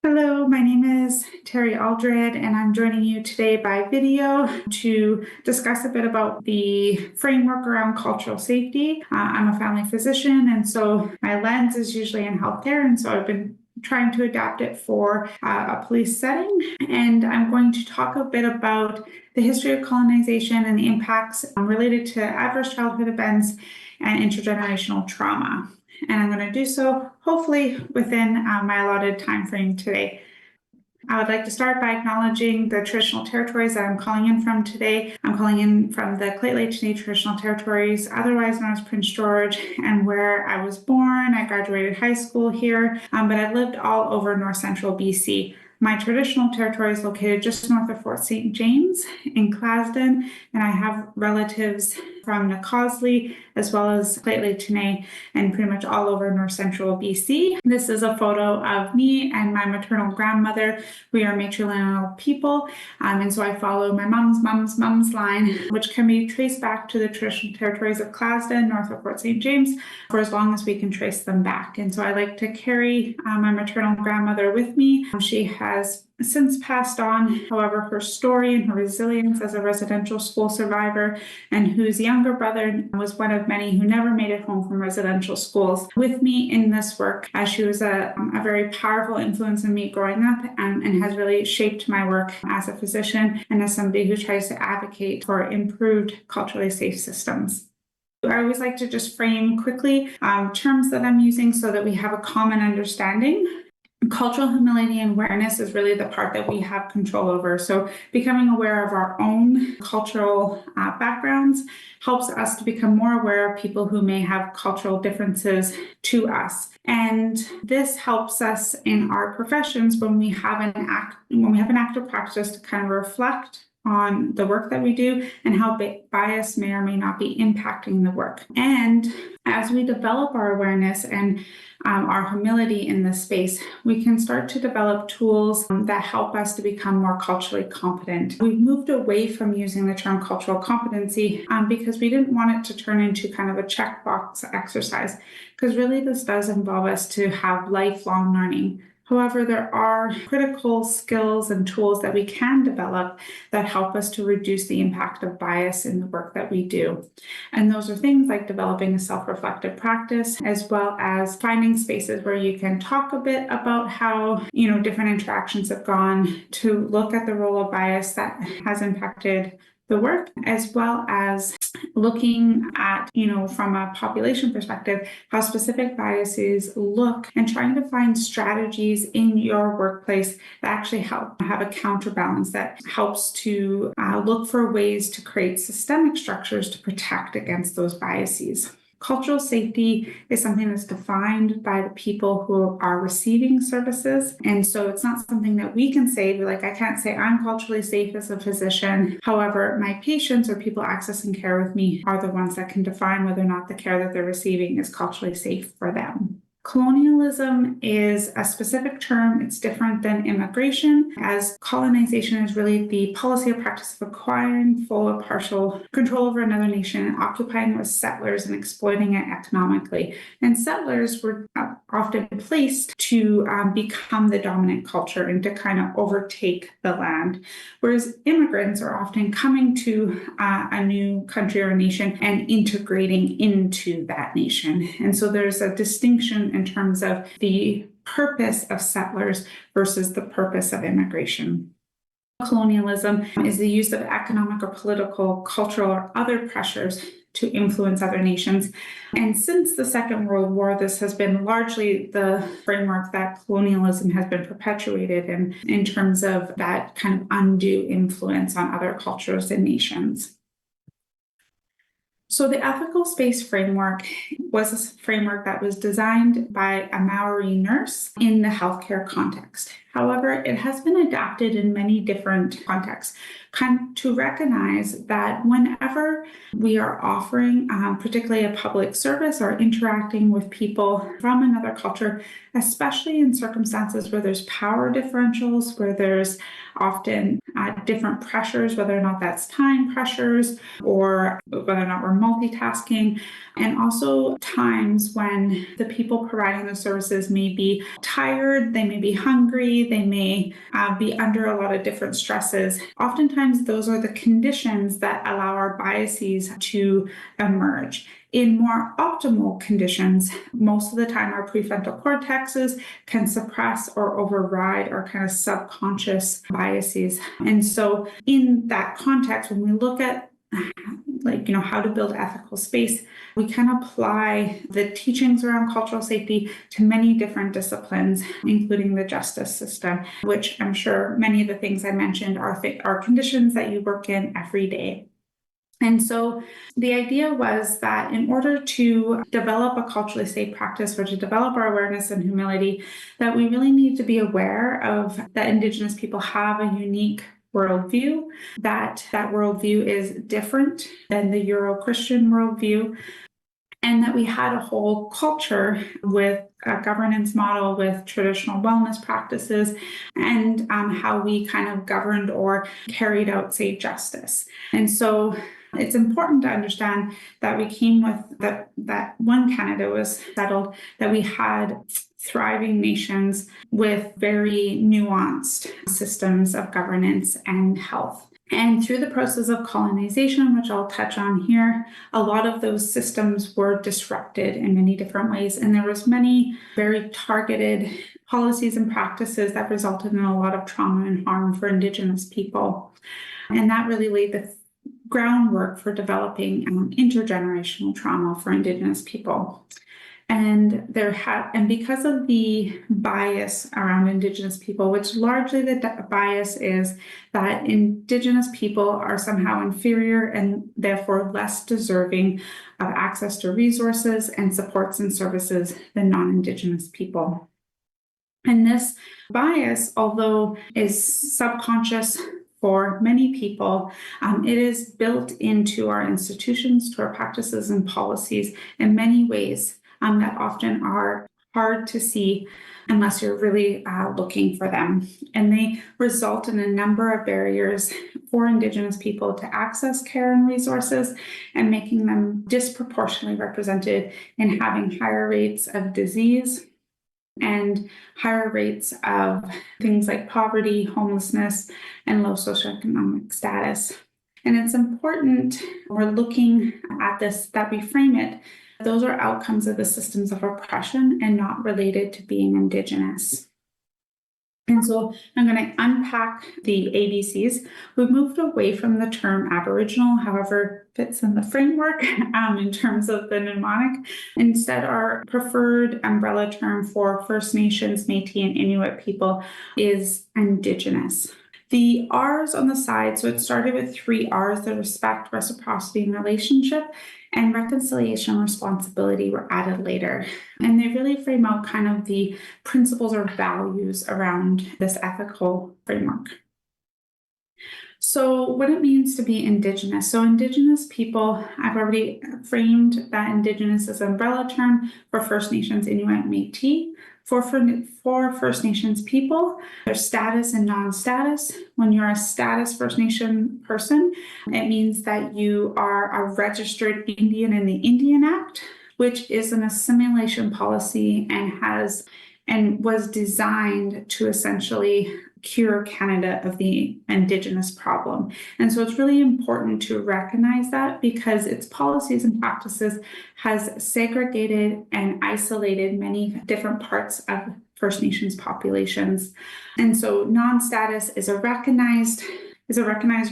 Hello, my name is Terri-Leigh Aldred, and I'm joining you today by video to discuss a bit about the framework around cultural safety. I'm a family physician, and so my lens is usually in healthcare, and so I've been trying to adapt it for a police setting. And I'm going to talk a bit about the history of colonization and the impacts related to adverse childhood events and intergenerational trauma. And I'm going to do so hopefully within my allotted time frame today. I would like to start by acknowledging the traditional territories that I'm calling in from today. I'm calling in from the Terri-Leigh traditional territories, otherwise known as Prince George, and where I was born. I graduated high school here, but I've lived all over north central BC. My traditional territory is located just north of Fort St. James in Clasden, and I have relatives from Nacosly as well as Terri-Leigh and pretty much all over north central BC. This is a photo of me and my maternal grandmother. We are matrilineal people, and so I follow my mom's line, which can be traced back to the traditional territories of Clasden, north of Fort St. James, for as long as we can trace them back. And so I like to carry my maternal grandmother with me. She has since passed on. However, her story and her resilience as a residential school survivor, and whose younger brother was one of many who never made it home from residential schools, with me in this work, as she was a very powerful influence in me growing up, and has really shaped my work as a physician and as somebody who tries to advocate for improved culturally safe systems. I always like to just frame quickly terms that I'm using so that we have a common understanding. Cultural humility and awareness is really the part that we have control over. So becoming aware of our own cultural backgrounds helps us to become more aware of people who may have cultural differences to us. And this helps us in our professions when we have an active practice to kind of reflect on the work that we do and how bias may or may not be impacting the work. And as we develop our awareness and our humility in this space, we can start to develop tools that help us to become more culturally competent. We've moved away from using the term cultural competency because we didn't want it to turn into kind of a checkbox exercise, because really this does involve us to have lifelong learning. However, there are critical skills and tools that we can develop that help us to reduce the impact of bias in the work that we do. And those are things like developing a self-reflective practice, as well as finding spaces where you can talk a bit about how, different interactions have gone, to look at the role of bias that has impacted the work, as well as looking at, from a population perspective, how specific biases look, and trying to find strategies in your workplace that actually help have a counterbalance that helps to look for ways to create systemic structures to protect against those biases. Cultural safety is something that's defined by the people who are receiving services. And so it's not something that we can say, I can't say I'm culturally safe as a physician. However, my patients or people accessing care with me are the ones that can define whether or not the care that they're receiving is culturally safe for them. Colonialism is a specific term. It's different than immigration, as colonization is really the policy or practice of acquiring full or partial control over another nation, occupying it with settlers and exploiting it economically. And settlers were often placed to become the dominant culture and to kind of overtake the land, whereas immigrants are often coming to a new country or a nation and integrating into that nation. And so there's a distinction in terms of the purpose of settlers versus the purpose of immigration. Colonialism is the use of economic or political, cultural, or other pressures to influence other nations. And since the Second World War, this has been largely the framework that colonialism has been perpetuated in terms of that kind of undue influence on other cultures and nations. So the ethical space framework was a framework that was designed by a Maori nurse in the healthcare context. However, it has been adapted in many different contexts. to recognize that whenever we are offering, particularly a public service or interacting with people from another culture, especially in circumstances where there's power differentials, where there's often different pressures, whether or not that's time pressures or whether or not we're multitasking, and also times when the people providing the services may be tired, they may be hungry, they may be under a lot of different stresses. Oftentimes, those are the conditions that allow our biases to emerge. In more optimal conditions, most of the time our prefrontal cortexes can suppress or override our kind of subconscious biases. And so in that context, when we look at how to build ethical space, we can apply the teachings around cultural safety to many different disciplines, including the justice system, which I'm sure many of the things I mentioned are conditions that you work in every day. And so the idea was that in order to develop a culturally safe practice or to develop our awareness and humility, that we really need to be aware of that Indigenous people have a unique worldview, that worldview is different than the Euro-Christian worldview, and that we had a whole culture with a governance model with traditional wellness practices and how we kind of governed or carried out, say, justice. And so it's important to understand that we came with that when Canada was settled, that we had thriving nations with very nuanced systems of governance and health. And through the process of colonization, which I'll touch on here, a lot of those systems were disrupted in many different ways. And there was many very targeted policies and practices that resulted in a lot of trauma and harm for Indigenous people. And that really laid the groundwork for developing intergenerational trauma for Indigenous people. And because of the bias around Indigenous people, which largely the bias is that Indigenous people are somehow inferior and therefore less deserving of access to resources and supports and services than non-Indigenous people. And this bias, although is subconscious for many people, it is built into our institutions, to our practices and policies in many ways that often are hard to see unless you're really looking for them. And they result in a number of barriers for Indigenous people to access care and resources, and making them disproportionately represented in having higher rates of disease and higher rates of things like poverty, homelessness, and low socioeconomic status. And it's important when we're looking at this that we frame it. Those are outcomes of the systems of oppression and not related to being Indigenous. And so I'm going to unpack the ABCs. We've moved away from the term Aboriginal, however, fits in the framework in terms of the mnemonic. Instead, our preferred umbrella term for First Nations, Métis, and Inuit people is Indigenous. The R's on the side, so it started with 3 R's, the respect, reciprocity, and relationship, and reconciliation and responsibility were added later. And they really frame out kind of the principles or values around this ethical framework. So what it means to be Indigenous. So Indigenous people, I've already framed that Indigenous as an umbrella term for First Nations, Inuit, Métis. For First Nations people, their status and non-status. When you're a status First Nation person, it means that you are a registered Indian in the Indian Act, which is an assimilation policy and was designed to essentially cure Canada of the Indigenous problem. And so it's really important to recognize that, because its policies and practices has segregated and isolated many different parts of First Nations populations. And so non-status is a recognized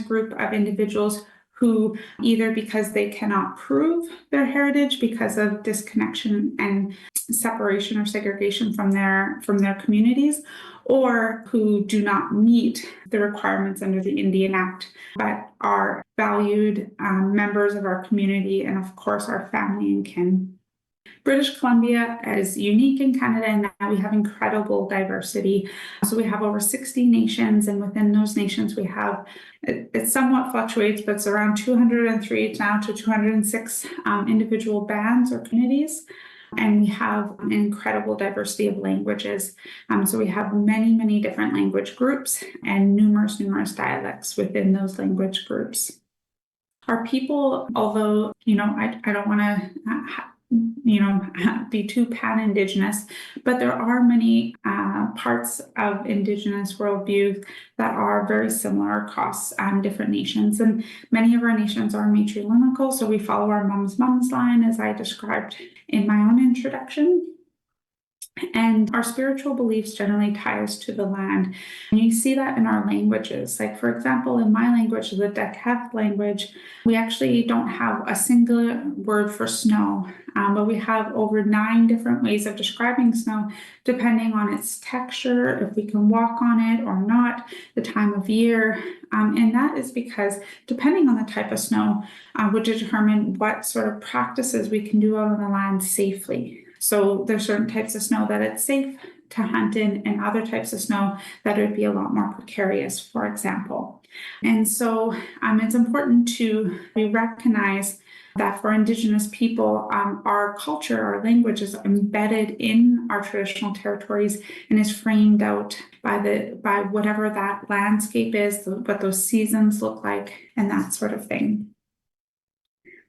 group of individuals who, either because they cannot prove their heritage because of disconnection and separation or segregation from their communities, or who do not meet the requirements under the Indian Act, but are valued members of our community and, of course, our family and kin. British Columbia is unique in Canada in that we have incredible diversity. So we have over 60 nations, and within those nations we have, it somewhat fluctuates, but it's around 203 now to 206 individual bands or communities. And we have an incredible diversity of languages. So we have many, many different language groups and numerous dialects within those language groups. Our people, although, I don't want to, be too pan-Indigenous, but there are many parts of Indigenous worldview that are very similar across different nations. And many of our nations are matrilineal, so we follow our mom's line, as I described in my own introduction. And our spiritual beliefs generally tie us to the land. And you see that in our languages. Like, for example, in my language, the Dakota language, we actually don't have a single word for snow, but we have over 9 different ways of describing snow, depending on its texture, if we can walk on it or not, the time of year. And that is because depending on the type of snow, would determine what sort of practices we can do out on the land safely. So there's certain types of snow that it's safe to hunt in, and other types of snow that would be a lot more precarious, for example. And so it's important to recognize that for Indigenous people, our culture, our language is embedded in our traditional territories and is framed out by whatever that landscape is, what those seasons look like, and that sort of thing.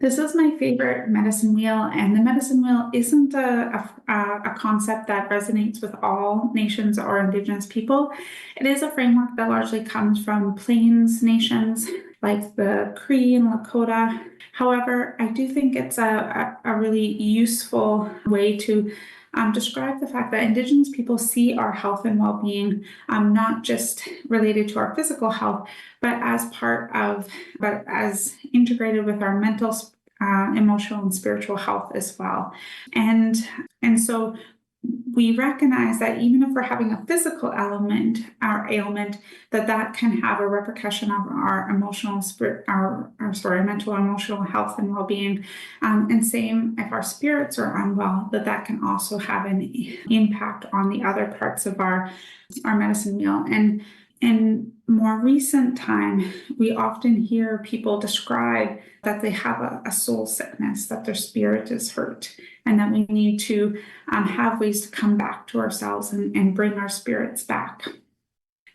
This is my favorite medicine wheel, and the medicine wheel isn't a concept that resonates with all nations or Indigenous people. It is a framework that largely comes from Plains nations like the Cree and Lakota. However, I do think it's a really useful way to describe the fact that Indigenous people see our health and well-being not just related to our physical health, but as integrated with our mental, emotional, and spiritual health as well. And so we recognize that even if we're having a physical ailment, that can have a repercussion on our mental, emotional health and well-being. And same if our spirits are unwell, that can also have an impact on the other parts of our medicine wheel. And in more recent time, we often hear people describe that they have a soul sickness, that their spirit is hurt, and that we need to have ways to come back to ourselves and bring our spirits back.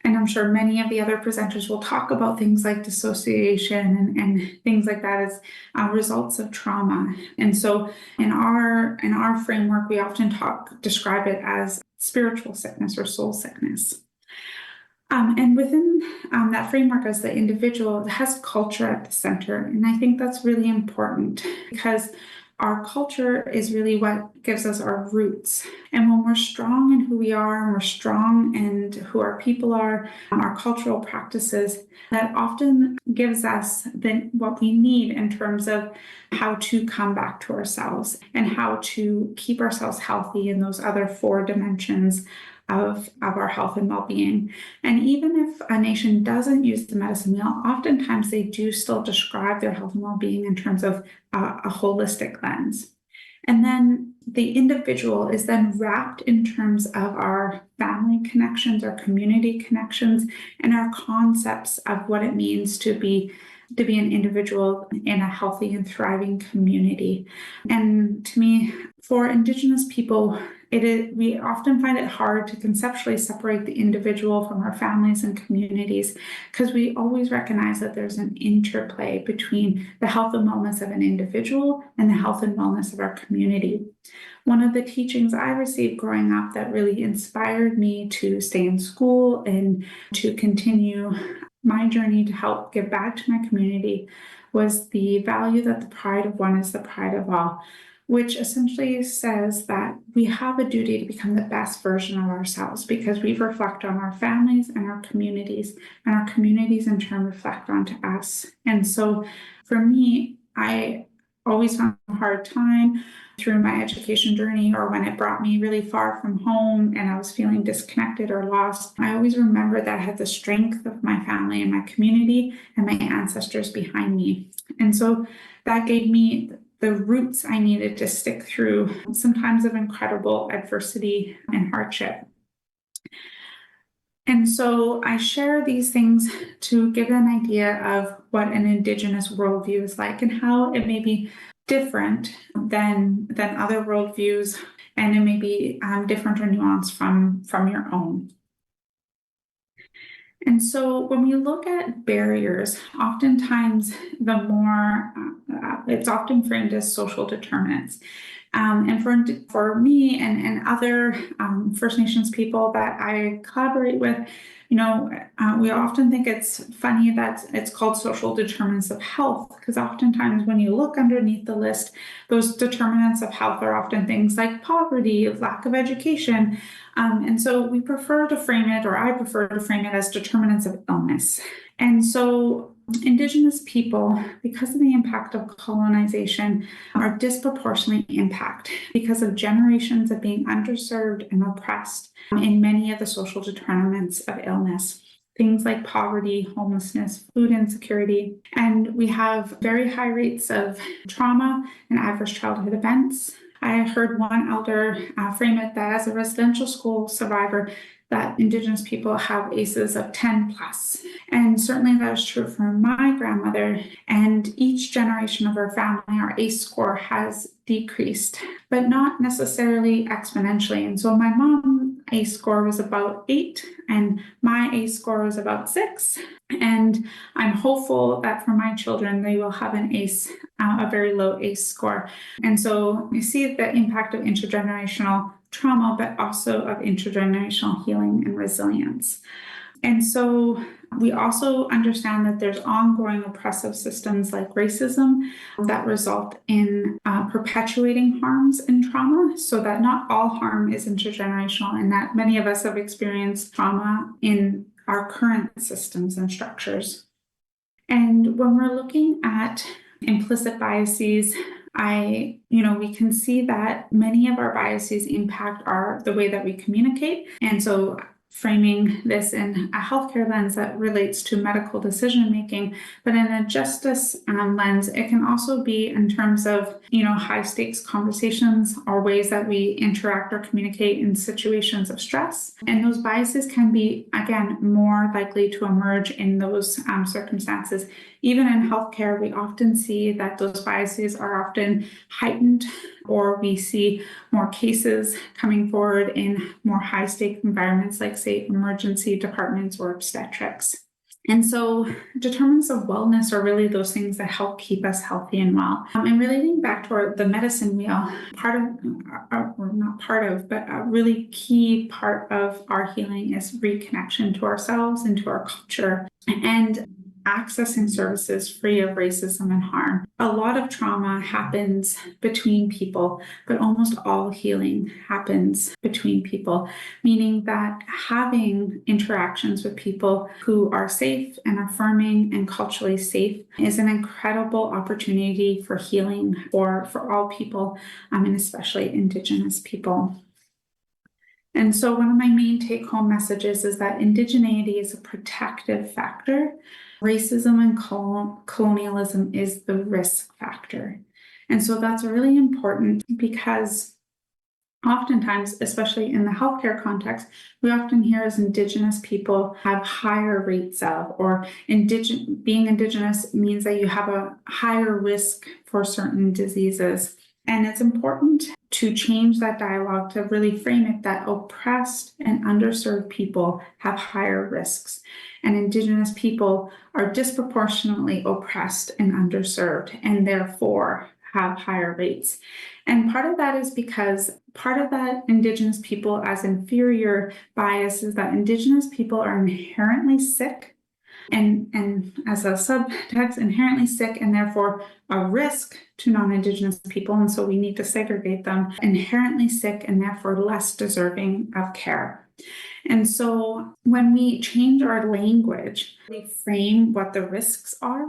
And I'm sure many of the other presenters will talk about things like dissociation and things like that as results of trauma. And so in our framework, we often describe it as spiritual sickness or soul sickness. And within that framework, as the individual, it has culture at the center. And I think that's really important because our culture is really what gives us our roots. And when we're strong in who we are, and we're strong in who our people are, our cultural practices, that often gives us what we need in terms of how to come back to ourselves and how to keep ourselves healthy in those other 4 dimensions of our health and well-being. And even if a nation doesn't use the medicine wheel, oftentimes they do still describe their health and well-being in terms of a holistic lens. And then the individual is then wrapped in terms of our family connections, our community connections, and our concepts of what it means to be an individual in a healthy and thriving community. And to me, for Indigenous people, we often find it hard to conceptually separate the individual from our families and communities, because we always recognize that there's an interplay between the health and wellness of an individual and the health and wellness of our community. One of the teachings I received growing up that really inspired me to stay in school and to continue my journey to help give back to my community was the value that the pride of one is the pride of all, which essentially says that we have a duty to become the best version of ourselves because we reflect on our families and our communities in turn reflect onto us. And so for me, I always found a hard time through my education journey, or when it brought me really far from home and I was feeling disconnected or lost. I always remember that I had the strength of my family and my community and my ancestors behind me. And so that gave me the roots I needed to stick through some times of incredible adversity and hardship. And so I share these things to give an idea of what an Indigenous worldview is like and how it may be different than other worldviews, and it may be different or nuanced from your own. And so when we look at barriers, oftentimes it's often framed as social determinants. And for me and other First Nations people that I collaborate with, we often think it's funny that it's called social determinants of health, because oftentimes when you look underneath the list, those determinants of health are often things like poverty, lack of education. And so I prefer to frame it as determinants of illness. And so Indigenous people, because of the impact of colonization, are disproportionately impacted because of generations of being underserved and oppressed in many of the social determinants of illness. Things like poverty, homelessness, food insecurity. And we have very high rates of trauma and adverse childhood events. I heard one elder frame it that as a residential school survivor, that Indigenous people have ACEs of 10 plus. And certainly that is true for my grandmother. And each generation of our family, our ACE score has decreased, but not necessarily exponentially. And so my mom's ACE score was about 8, and my ACE score was about 6. And I'm hopeful that for my children, they will have an ACE, a very low ACE score. And so you see the impact of intergenerational trauma, but also of intergenerational healing and resilience. And so we also understand that there's ongoing oppressive systems like racism that result in perpetuating harms and trauma, so that not all harm is intergenerational, and that many of us have experienced trauma in our current systems and structures. And when we're looking at implicit biases, we can see that many of our biases impact the way that we communicate. And so framing this in a healthcare lens that relates to medical decision making, but in a justice lens, it can also be in terms of high stakes conversations or ways that we interact or communicate in situations of stress. And those biases can be, again, more likely to emerge in those circumstances. Even in healthcare, we often see that those biases are often heightened, or we see more cases coming forward in more high-stake environments like, say, emergency departments or obstetrics. And so determinants of wellness are really those things that help keep us healthy and well. And relating back to the medicine wheel, a really key part of our healing is reconnection to ourselves and to our culture, and accessing services free of racism and harm. A lot of trauma happens between people, but almost all healing happens between people, meaning that having interactions with people who are safe and affirming and culturally safe is an incredible opportunity for healing for all people, and especially Indigenous people. And so one of my main take-home messages is that indigeneity is a protective factor. Racism and colonialism is the risk factor. And so that's really important, because oftentimes, especially in the healthcare context, we often hear as Indigenous people have higher rates of, or being Indigenous means that you have a higher risk for certain diseases. And it's important to change that dialogue to really frame it that oppressed and underserved people have higher risks, and Indigenous people are disproportionately oppressed and underserved, and therefore have higher rates. And part of that is because part of that Indigenous people as inferior bias is that Indigenous people are inherently sick, and as a subtext, inherently sick, and therefore a risk to non-Indigenous people. And so we need to segregate them, inherently sick, and therefore less deserving of care. And so when we change our language, we frame what the risks are,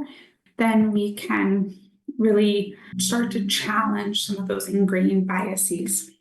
then we can really start to challenge some of those ingrained biases.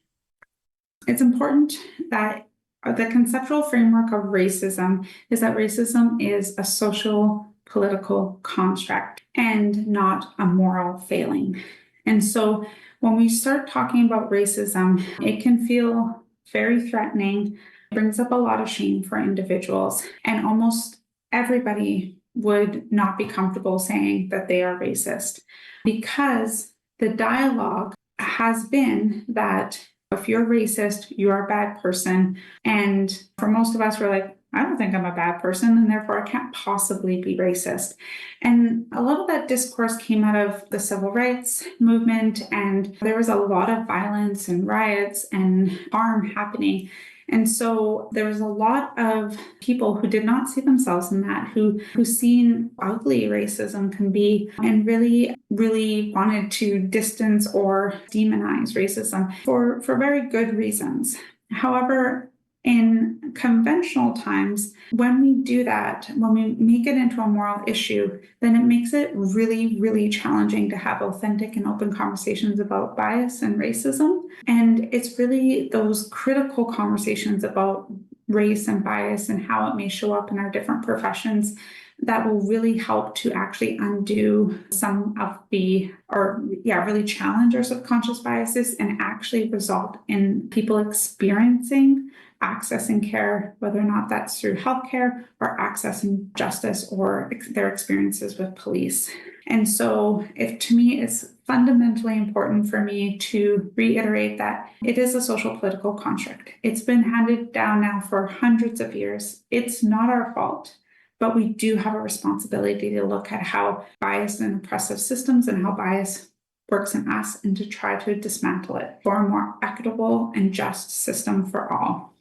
It's important that the conceptual framework of racism is that racism is a social political construct and not a moral failing. And so when we start talking about racism, it can feel very threatening. It brings up a lot of shame for individuals, and almost everybody would not be comfortable saying that they are racist, because the dialogue has been that if you're racist, you're a bad person. And for most of us, we're like, I don't think I'm a bad person, and therefore I can't possibly be racist. And a lot of that discourse came out of the civil rights movement, and there was a lot of violence and riots and harm happening. And so there was a lot of people who did not see themselves in that, who seen ugly racism can be, and really wanted to distance or demonize racism for very good reasons. However, in conventional times, when we do that, when we make it into a moral issue, then it makes it really challenging to have authentic and open conversations about bias and racism. And it's really those critical conversations about race and bias and how it may show up in our different professions that will really help to actually undo some of really challenge our subconscious biases and actually result in people experiencing accessing care, whether or not that's through healthcare or accessing justice or their experiences with police. And so to me, it's fundamentally important for me to reiterate that it is a social political construct. It's been handed down now for hundreds of years. It's not our fault, but we do have a responsibility to look at how biased and oppressive systems and how bias works in us, and to try to dismantle it for a more equitable and just system for all.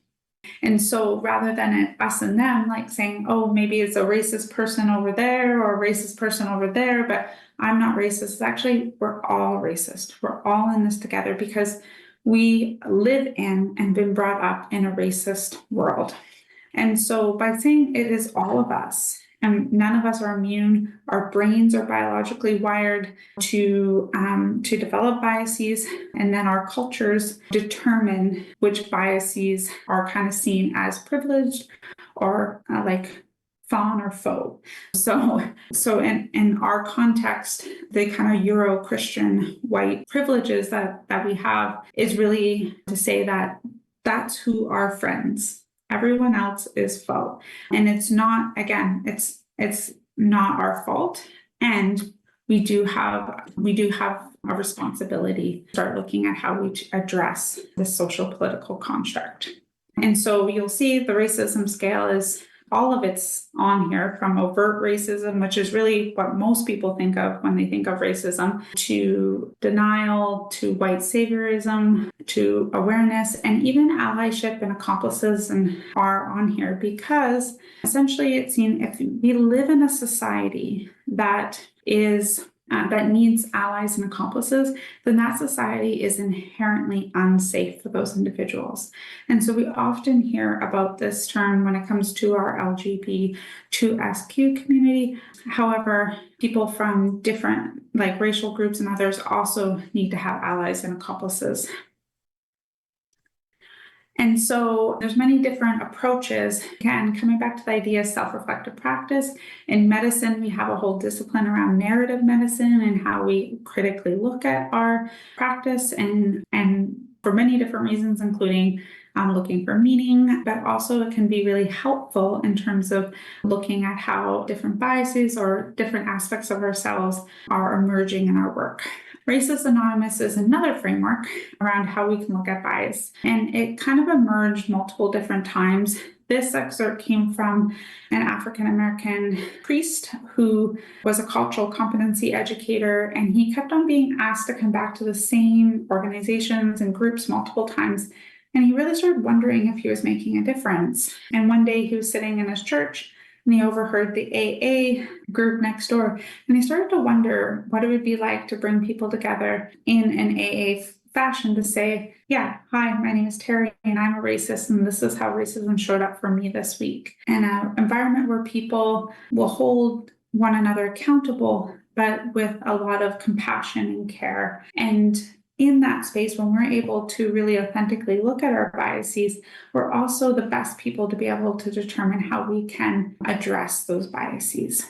And so rather than us and them, like saying, oh, maybe it's a racist person over there or a racist person over there, but I'm not racist, it's actually, we're all racist. We're all in this together because we live in and been brought up in a racist world. And so by saying it is all of us, and none of us are immune, our brains are biologically wired to develop biases, and then our cultures determine which biases are kind of seen as privileged or like fawn or foe. So in our context, the kind of Euro-Christian white privileges that we have is really to say that that's who our friends. Everyone else is foe. And it's not, again, it's not our fault. And we do have a responsibility to start looking at how we address the social political construct. And so you'll see the racism scale is all of it's on here, from overt racism, which is really what most people think of when they think of racism, to denial, to white saviorism, to awareness, and even allyship and accomplices and are on here, because essentially it's seen, if we live in a society that is that needs allies and accomplices, then that society is inherently unsafe for those individuals. And so we often hear about this term when it comes to our LGBTQ community. However, people from different like racial groups and others also need to have allies and accomplices. And so there's many different approaches. Again, coming back to the idea of self-reflective practice. In medicine, we have a whole discipline around narrative medicine and how we critically look at our practice, and for many different reasons, including looking for meaning, but also it can be really helpful in terms of looking at how different biases or different aspects of ourselves are emerging in our work. Racist Anonymous is another framework around how we can look at bias, and it kind of emerged multiple different times. This excerpt came from an African-American priest who was a cultural competency educator, and he kept on being asked to come back to the same organizations and groups multiple times. And he really started wondering if he was making a difference. And one day he was sitting in his church and he overheard the AA group next door. And he started to wonder what it would be like to bring people together in an AA fashion to say, yeah, hi, my name is Terri and I'm a racist, and this is how racism showed up for me this week. And an environment where people will hold one another accountable, but with a lot of compassion and care. And in that space, when we're able to really authentically look at our biases, we're also the best people to be able to determine how we can address those biases.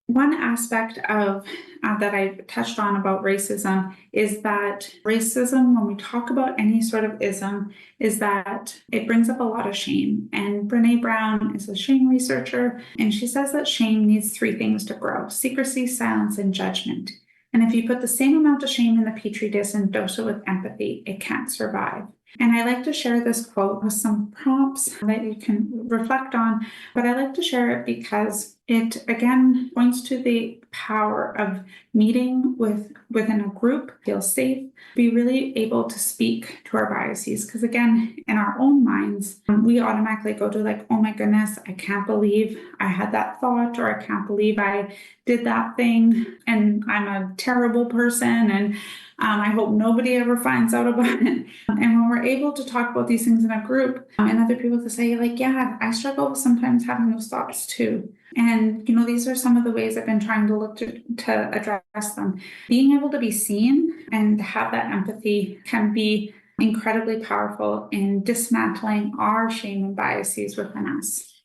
One aspect of that I touched on about racism is that racism, when we talk about any sort of ism, is that it brings up a lot of shame. And Brene Brown is a shame researcher, and she says that shame needs three things to grow: secrecy, silence, and judgment. And if you put the same amount of shame in the petri dish and dose it with empathy, it can't survive. And I like to share this quote with some prompts that you can reflect on, but I like to share it because it again points to the power of meeting within a group, feel safe, be really able to speak to our biases. Because again, in our own minds, we automatically go to like, oh my goodness, I can't believe I had that thought, or I can't believe I did that thing, and I'm a terrible person, and I hope nobody ever finds out about it. And when we're able to talk about these things in a group, and other people to say, like, yeah, I struggle with sometimes having those thoughts too. And, these are some of the ways I've been trying to look to address them. Being able to be seen and have that empathy can be incredibly powerful in dismantling our shame and biases within us.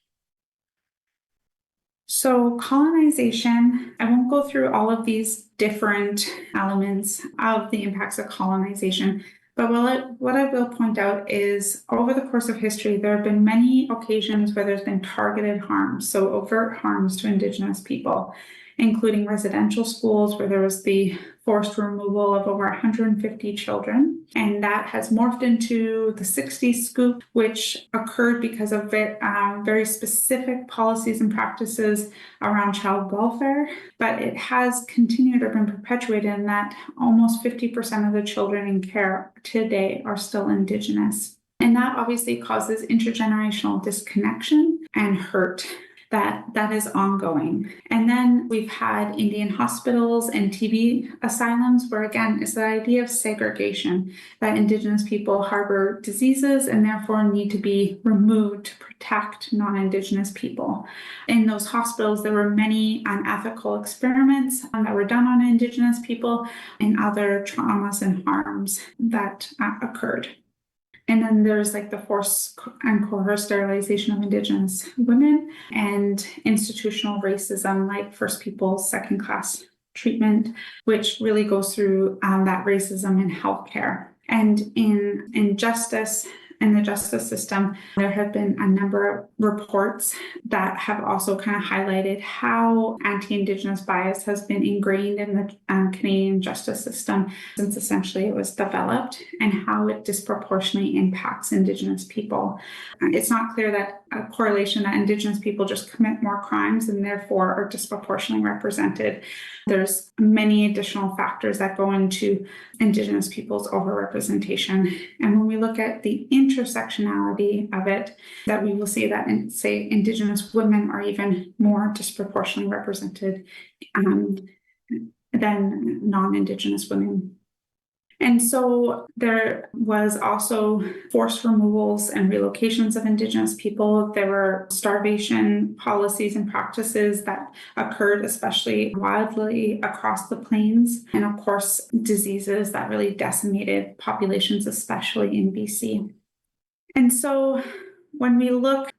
So colonization, I won't go through all of these different elements of the impacts of colonization, but what I will point out is over the course of history, there have been many occasions where there's been targeted harms, so overt harms to Indigenous people, including residential schools where there was the forced removal of over 150 children. And that has morphed into the 60s scoop, which occurred because of very specific policies and practices around child welfare. But it has continued or been perpetuated in that almost 50% of the children in care today are still Indigenous. And that obviously causes intergenerational disconnection and hurt that is ongoing. And then we've had Indian hospitals and TB asylums where, again, it's the idea of segregation, that Indigenous people harbor diseases and therefore need to be removed to protect non-Indigenous people. In those hospitals, there were many unethical experiments that were done on Indigenous people and other traumas and harms that occurred. And then there's like the forced and coerced sterilization of Indigenous women and institutional racism, like First Peoples, second-class treatment, which really goes through that racism in healthcare. And in justice, in the justice system, there have been a number of reports that have also kind of highlighted how anti-Indigenous bias has been ingrained in the Canadian justice system since essentially it was developed, and how it disproportionately impacts Indigenous people. It's not clear that a correlation that Indigenous people just commit more crimes and therefore are disproportionately represented. There's many additional factors that go into Indigenous people's overrepresentation. And when we look at the intersectionality of it, that we will see that, say, Indigenous women are even more disproportionately represented than non-Indigenous women. And so there was also forced removals and relocations of Indigenous people. There were starvation policies and practices that occurred especially wildly across the plains. And of course, diseases that really decimated populations, especially in BC. And so when we look,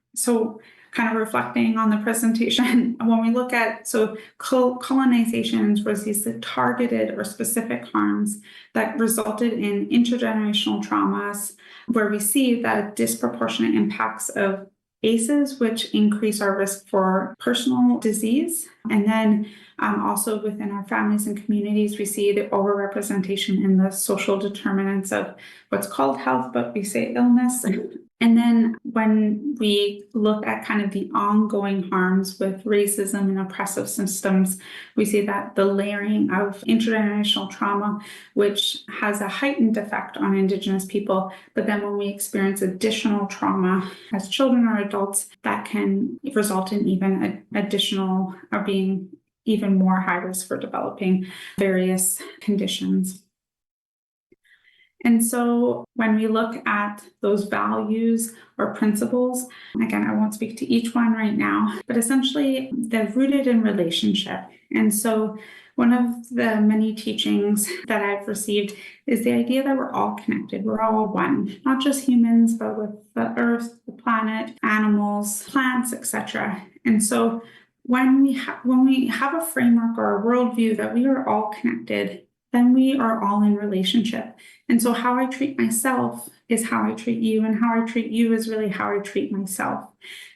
kind of reflecting on the presentation, when we look at, colonizations was these targeted or specific harms that resulted in intergenerational traumas, where we see the disproportionate impacts of ACEs, which increase our risk for personal disease. And then also within our families and communities, we see the overrepresentation in the social determinants of what's called health, but we say illness. And then when we look at kind of the ongoing harms with racism and oppressive systems, we see that the layering of intergenerational trauma, which has a heightened effect on Indigenous people, but then when we experience additional trauma as children or adults, that can result in even additional or being even more high risk for developing various conditions. And so when we look at those values or principles, again, I won't speak to each one right now, but essentially they're rooted in relationship. And so one of the many teachings that I've received is the idea that we're all connected, we're all one, not just humans, but with the earth, the planet, animals, plants, etc. And so when we have a framework or a worldview that we are all connected, then we are all in relationship. And so how I treat myself is how I treat you, and how I treat you is really how I treat myself.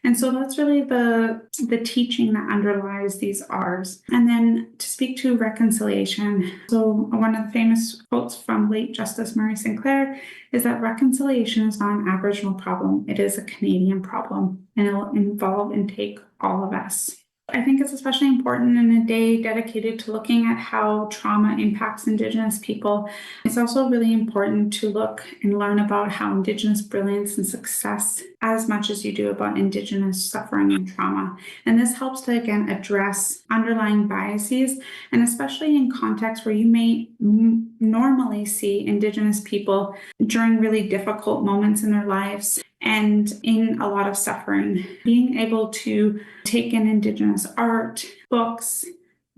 And so that's really the teaching that underlies these R's. And then to speak to reconciliation. So one of the famous quotes from late Justice Murray Sinclair is that reconciliation is not an Aboriginal problem, it is a Canadian problem, and it will involve and take all of us. I think it's especially important in a day dedicated to looking at how trauma impacts Indigenous people. It's also really important to look and learn about how Indigenous brilliance and success as much as you do about Indigenous suffering and trauma. And this helps to, again, address underlying biases, and especially in contexts where you may normally see Indigenous people during really difficult moments in their lives and in a lot of suffering. Being able to take in Indigenous art, books,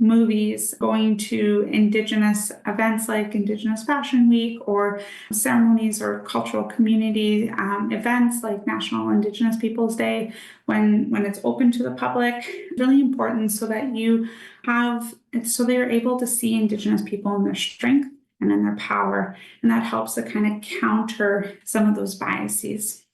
movies, going to Indigenous events like Indigenous Fashion Week, or ceremonies or cultural community events like National Indigenous Peoples Day, when it's open to the public, really important so that they're able to see Indigenous people in their strength and in their power, and that helps to kind of counter some of those biases.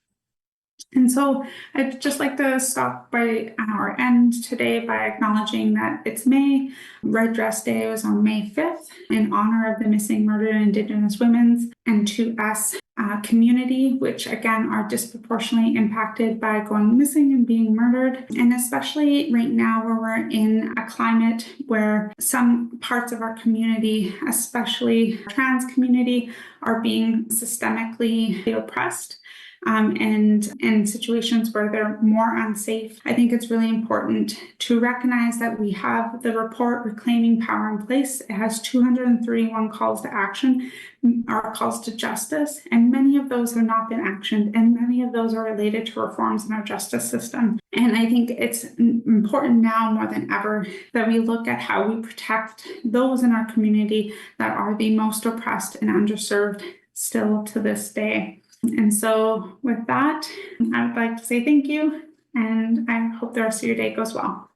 And so I'd just like to stop by our end today by acknowledging that it's May. Red Dress Day was on May 5th in honor of the missing, murdered Indigenous women and 2S community, which again are disproportionately impacted by going missing and being murdered. And especially right now where we're in a climate where some parts of our community, especially trans community, are being systemically oppressed. And in situations where they're more unsafe, I think it's really important to recognize that we have the report Reclaiming Power in place. It has 231 calls to action, or calls to justice, and many of those have not been actioned, and many of those are related to reforms in our justice system. And I think it's important now more than ever that we look at how we protect those in our community that are the most oppressed and underserved still to this day. And so with that, I would like to say thank you, and I hope the rest of your day goes well.